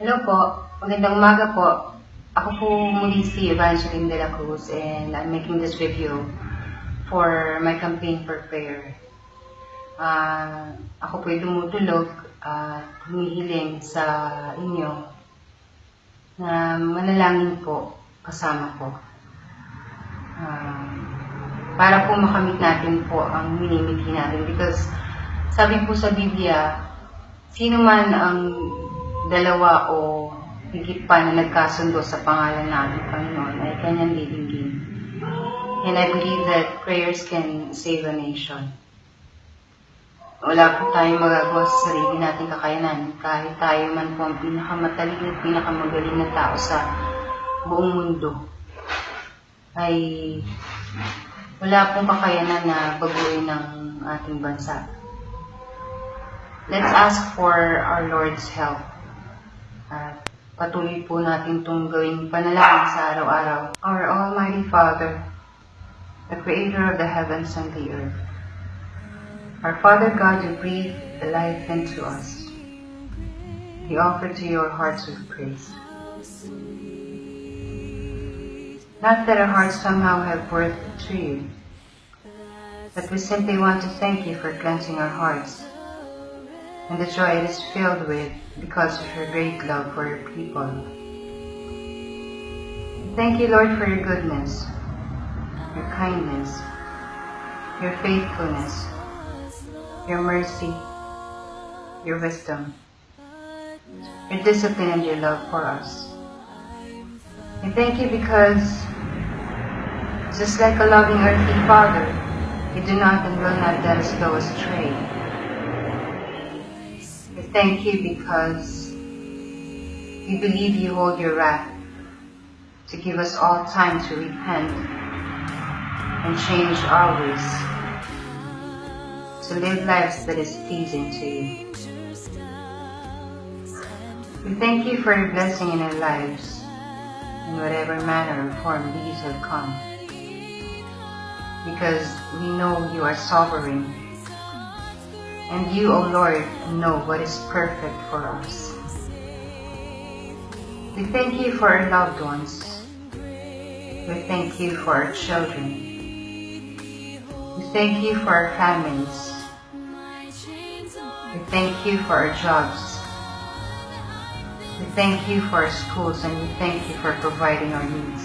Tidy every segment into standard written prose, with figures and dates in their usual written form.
Hello po, magandang umaga po. Ako po muli si Evangeline de la Cruz and I'm making this review for my campaign for prayer. Ako po ay dumutulog at humihiling sa inyo na manalangin po kasama ko. Para po makamit natin po ang minimiti natin because sabi po sa Biblia, sino man ang dalawa o higit pa na nagkasundo sa pangalan natin, Panginoon, ay kanyang lilinggin. And I believe that prayers can save a nation. Wala po tayong magagawa sa sarili natin kakayanan. Kahit tayo man po ang pinakamatalik at pinakamagaling na tao sa buong mundo, ay wala pong kakayanan na baguhin ng ating bansa. Let's ask for our Lord's help. At patuloy po natin itong gawing panalangin sa araw-araw. Our Almighty Father, the Creator of the heavens and the earth, our Father God, you breathe life into us. We offer to your hearts with praise. Not that our hearts somehow have worth to you, but we simply want to thank you for cleansing our hearts and the joy it is filled with because of your great love for your people. Thank you, Lord, for your goodness, your kindness, your faithfulness, your mercy, your wisdom, your discipline, and your love for us. And thank you because, just like a loving earthly Father, you do not and will not let us go astray. We thank you because we believe you hold your wrath to give us all time to repent and change our ways, to live lives that is pleasing to you. We thank you for your blessing in our lives, in whatever manner or form these have come, because we know you are sovereign, and you, O Lord, know what is perfect for us. We thank you for our loved ones. We thank you for our children. We thank you for our families. We thank you for our jobs. We thank you for our schools, and we thank you for providing our needs.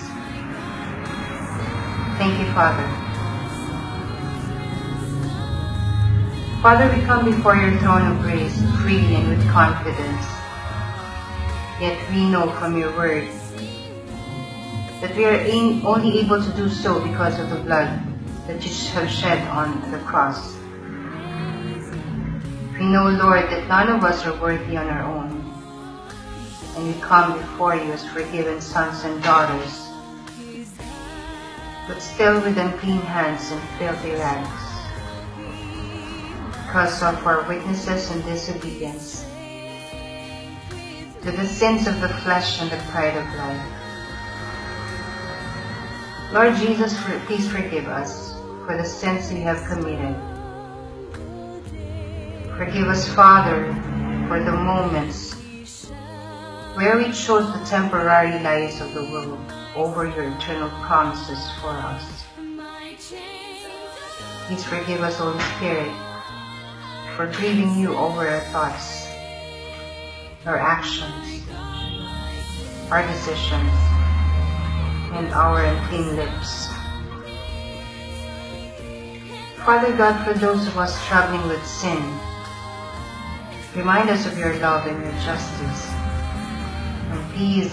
Thank you, Father. Father, we come before your throne of grace freely and with confidence. Yet we know from your word that we are only able to do so because of the blood that you have shed on the cross. We know, Lord, that none of us are worthy on our own, and we come before you as forgiven sons and daughters, but still with unclean hands and filthy rags, because of our weaknesses and disobedience to the sins of the flesh and the pride of life. Lord Jesus, please forgive us for the sins we have committed. Forgive us, Father, for the moments where we chose the temporary lies of the world over your eternal promises for us. Please forgive us, Holy Spirit, for grieving you over our thoughts, our actions, our decisions, and our unclean lips. Father God, for those of us struggling with sin, remind us of your love and your justice, and please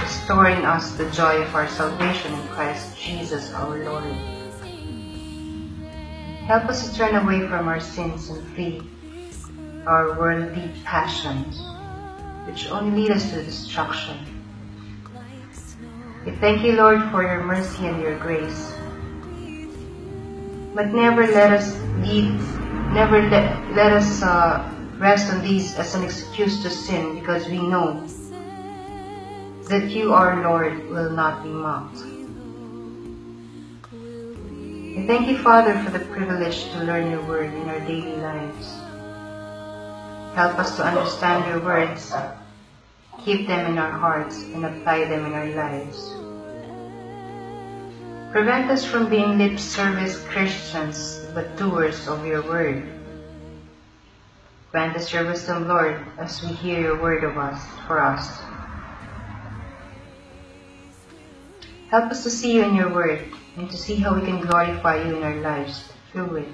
restore in us the joy of our salvation in Christ Jesus our Lord. Help us to turn away from our sins and flee our worldly passions, which only lead us to destruction. We thank you, Lord, for your mercy and your grace. But never let us rest on these as an excuse to sin, because we know that you, our Lord, will not be mocked. We thank you, Father, for the privilege to learn your word in our daily lives. Help us to understand your words Keep them in our hearts and apply them in our lives. Prevent us from being lip service Christians, but doers of your word. Grant us your wisdom, Lord, as we hear your word for us. Help us to see you in your word and to see how we can glorify you in our lives through it.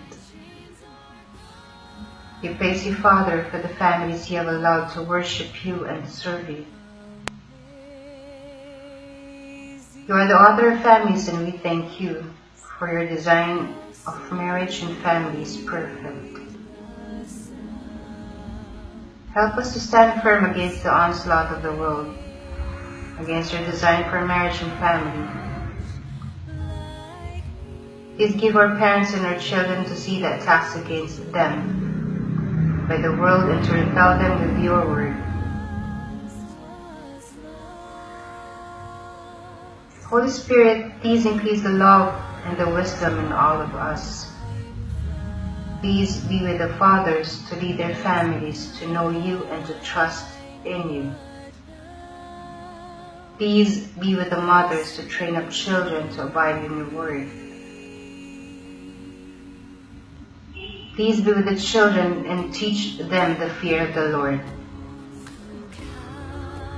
We praise you, Father, for the families you have allowed to worship you and serve you. You are the author of families, and we thank you for your design of marriage and family is perfect. Help us to stand firm against the onslaught of the world, against your design for marriage and family. Please give our parents and our children to see the attacks against them by the world and to repel them with your word. Holy Spirit, please increase the love and the wisdom in all of us. Please be with the fathers to lead their families to know you and to trust in you. Please be with the mothers to train up children to abide in your word. Please be with the children and teach them the fear of the Lord.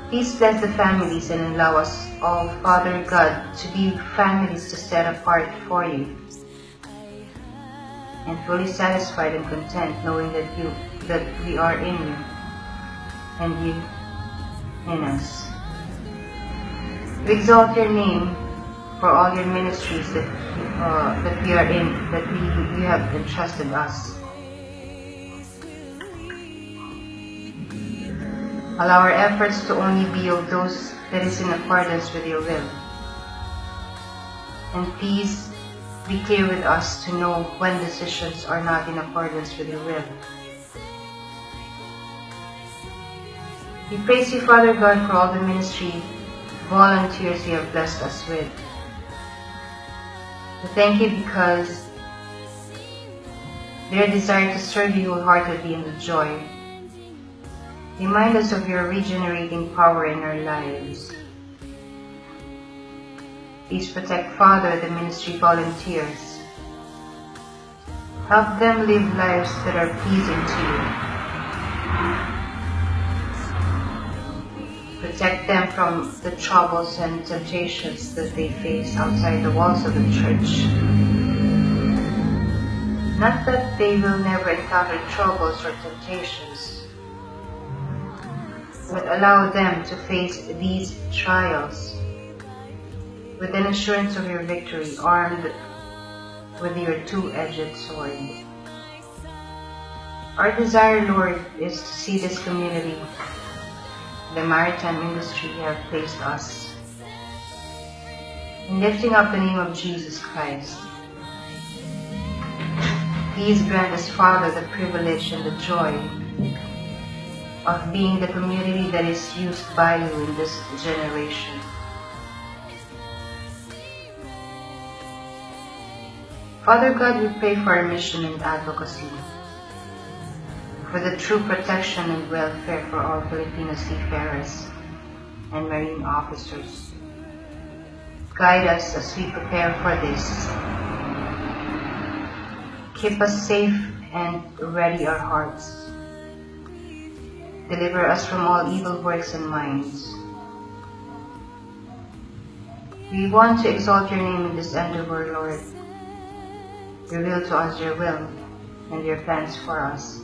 Please bless the families and allow us all, Father God, to be families to set apart for you, and fully satisfied and content knowing that we are in you and you in us. We exalt your name for all your ministries that we are in, that you have entrusted us. Allow our efforts to only be of those that is in accordance with your will. And please be clear with us to know when decisions are not in accordance with your will. We praise you, Father God, for all the ministry volunteers you have blessed us with. We thank you because their desire to serve you wholeheartedly in the joy. Remind us of your regenerating power in our lives. Please protect, Father, the ministry volunteers. Help them live lives that are pleasing to you. Protect them from the troubles and temptations that they face outside the walls of the church. Not that they will never encounter troubles or temptations, but allow them to face these trials with an assurance of your victory, armed with your two-edged sword. Our desire, Lord, is to see this community, the maritime industry you have placed us, in lifting up the name of Jesus Christ. Please grant us, Father, the privilege and the joy of being the community that is used by you in this generation. Father God, we pray for our mission and advocacy, for the true protection and welfare for all Filipino seafarers and marine officers. Guide us as we prepare for this. Keep us safe and ready our hearts. Deliver us from all evil works and minds. We want to exalt your name in this endeavor, Lord. Reveal to us your will and your plans for us.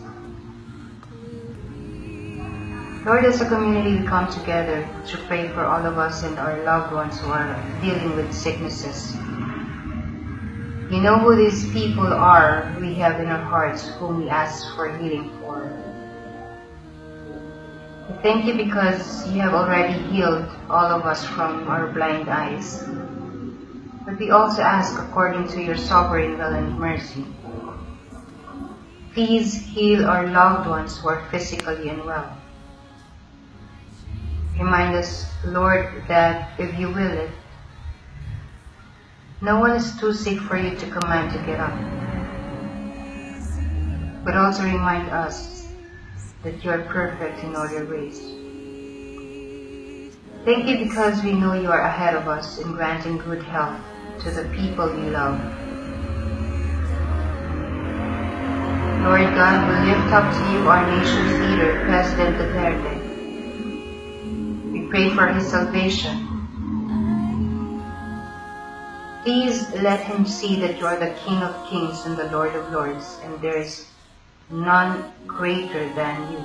Lord, as a community we come together to pray for all of us and our loved ones who are dealing with sicknesses. You know who these people are we have in our hearts whom we ask for healing for. We thank you because you have already healed all of us from our blind eyes. But we also ask according to your sovereign will and mercy. Please heal our loved ones who are physically unwell. Remind us, Lord, that if you will it, no one is too sick for you to command to get up. But also remind us that you are perfect in all your ways. Thank you because we know you are ahead of us in granting good health to the people you love. Lord God, we lift up to you our nation's leader, President Duterte. We pray for his salvation. Please let him see that you are the King of Kings and the Lord of Lords, and there is none greater than you.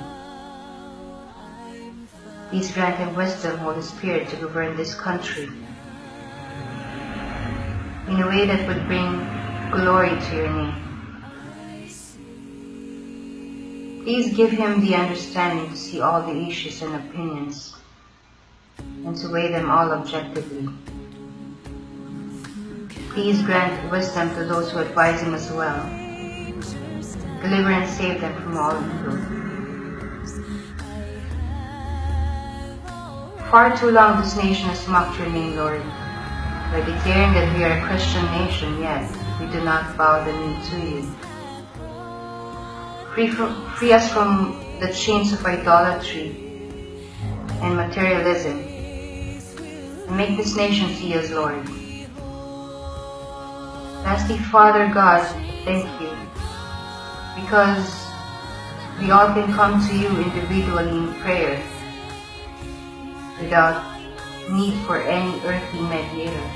Please grant him wisdom, Holy Spirit, to govern this country in a way that would bring glory to your name. Please give him the understanding to see all the issues and opinions and to weigh them all objectively. Please grant wisdom to those who advise him as well. Deliver and save them from all evil. Far too long this nation has mocked your name, Lord, by declaring that we are a Christian nation, yet we do not bow the knee to you. Free us from the chains of idolatry and materialism, and make this nation see us, Lord. Lastly, Father God, thank you, because we all can come to you individually in prayer without need for any earthly mediator.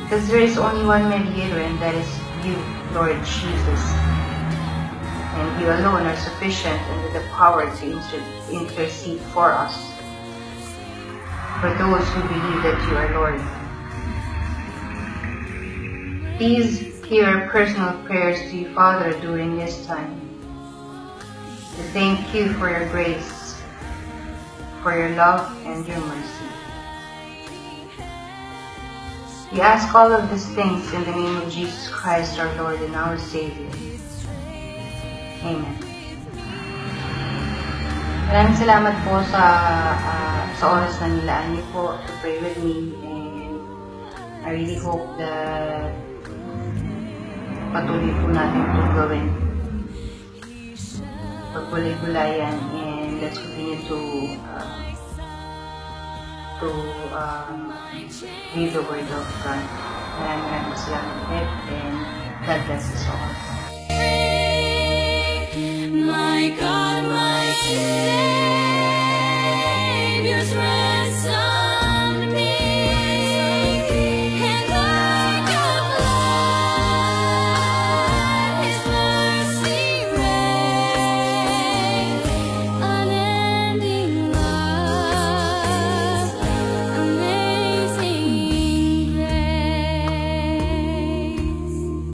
Because there is only one mediator, and that is you, Lord Jesus. And you alone are sufficient and with the power to intercede for us, for those who believe that you are Lord. Please hear our personal prayers to you, Father, during this time. We thank you for your grace, for your love and your mercy. We ask all of these things in the name of Jesus Christ, our Lord and our Savior. Amen. Maraming salamat po sa oras na nilaan niyo po to pray with me, and I really hope that patuloy po natin itong gawin. Pagbulay-bulayan, and let's continue to read the Word of God. Maraming salamat ulit, and God bless us all. My God, my Savior.